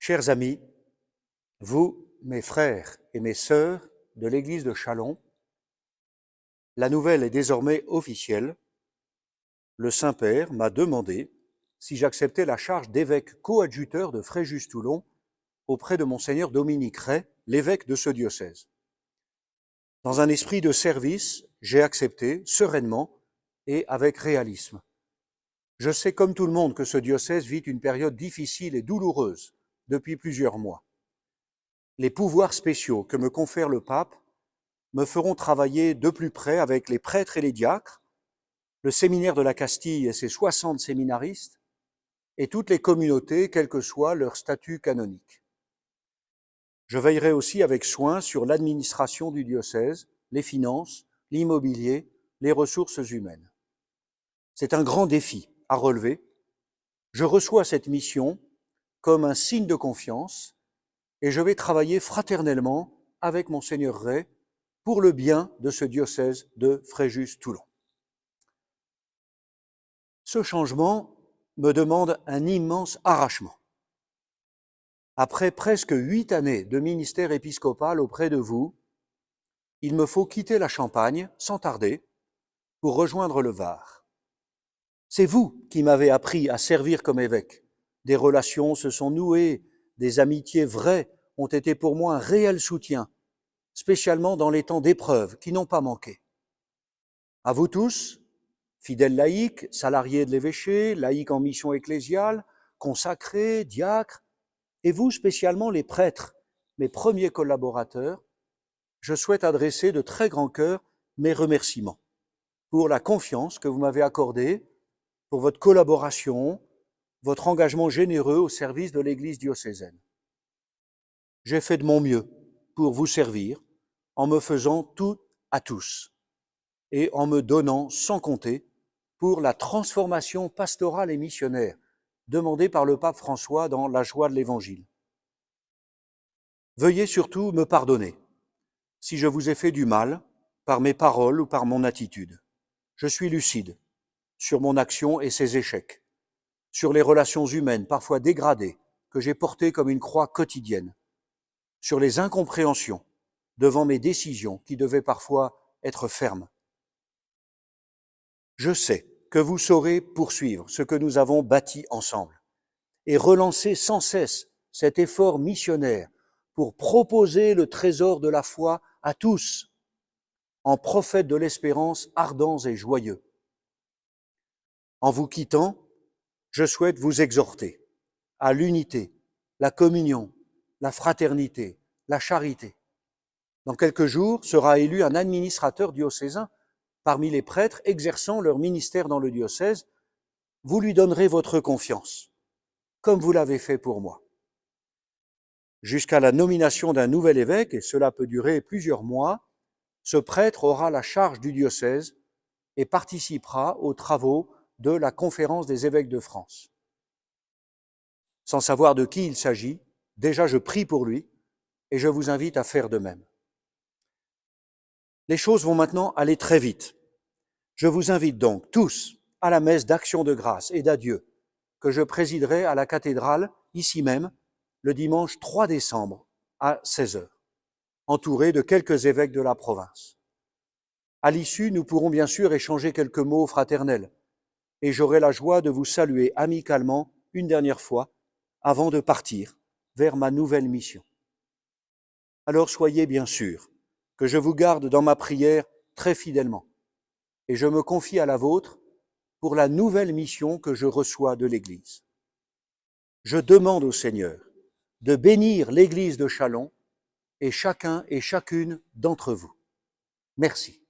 Chers amis, vous, mes frères et mes sœurs de l'église de Châlons, la nouvelle est désormais officielle. Le Saint-Père m'a demandé si j'acceptais la charge d'évêque coadjuteur de Fréjus-Toulon auprès de Monseigneur Dominique Ray, l'évêque de ce diocèse. Dans un esprit de service, j'ai accepté sereinement et avec réalisme. Je sais comme tout le monde que ce diocèse vit une période difficile et douloureuse depuis plusieurs mois. Les pouvoirs spéciaux que me confère le pape me feront travailler de plus près avec les prêtres et les diacres, le séminaire de la Castille et ses 60 séminaristes, et toutes les communautés, quel que soit leur statut canonique. Je veillerai aussi avec soin sur l'administration du diocèse, les finances, l'immobilier, les ressources humaines. C'est un grand défi à relever. Je reçois cette mission comme un signe de confiance et je vais travailler fraternellement avec Monseigneur Ray pour le bien de ce diocèse de Fréjus-Toulon. Ce changement me demande un immense arrachement. Après presque 8 années de ministère épiscopal auprès de vous, il me faut quitter la Champagne sans tarder pour rejoindre le Var. C'est vous qui m'avez appris à servir comme évêque. Des relations se sont nouées, des amitiés vraies ont été pour moi un réel soutien, spécialement dans les temps d'épreuve qui n'ont pas manqué. À vous tous, fidèles laïcs, salariés de l'évêché, laïcs en mission ecclésiale, consacrés, diacres, et vous spécialement les prêtres, mes premiers collaborateurs, je souhaite adresser de très grand cœur mes remerciements pour la confiance que vous m'avez accordée, pour votre collaboration, votre engagement généreux au service de l'Église diocésaine. J'ai fait de mon mieux pour vous servir en me faisant tout à tous et en me donnant sans compter pour la transformation pastorale et missionnaire demandée par le pape François dans La joie de l'Évangile. Veuillez surtout me pardonner si je vous ai fait du mal par mes paroles ou par mon attitude. Je suis lucide sur mon action et ses échecs, sur les relations humaines parfois dégradées que j'ai portées comme une croix quotidienne, sur les incompréhensions devant mes décisions qui devaient parfois être fermes. Je sais que vous saurez poursuivre ce que nous avons bâti ensemble et relancer sans cesse cet effort missionnaire pour proposer le trésor de la foi à tous, en prophètes de l'espérance ardents et joyeux. En vous quittant, je souhaite vous exhorter à l'unité, la communion, la fraternité, la charité. Dans quelques jours sera élu un administrateur diocésain parmi les prêtres exerçant leur ministère dans le diocèse. Vous lui donnerez votre confiance, comme vous l'avez fait pour moi. Jusqu'à la nomination d'un nouvel évêque, et cela peut durer plusieurs mois, ce prêtre aura la charge du diocèse et participera aux travaux de la Conférence des évêques de France. Sans savoir de qui il s'agit, déjà je prie pour lui et je vous invite à faire de même. Les choses vont maintenant aller très vite. Je vous invite donc tous à la messe d'action de grâce et d'adieu que je présiderai à la cathédrale, ici même, le dimanche 3 décembre à 16h, entouré de quelques évêques de la province. À l'issue, nous pourrons bien sûr échanger quelques mots fraternels et j'aurai la joie de vous saluer amicalement une dernière fois avant de partir vers ma nouvelle mission. Alors soyez bien sûrs que je vous garde dans ma prière très fidèlement et je me confie à la vôtre pour la nouvelle mission que je reçois de l'Église. Je demande au Seigneur de bénir l'Église de Châlons et chacun et chacune d'entre vous. Merci.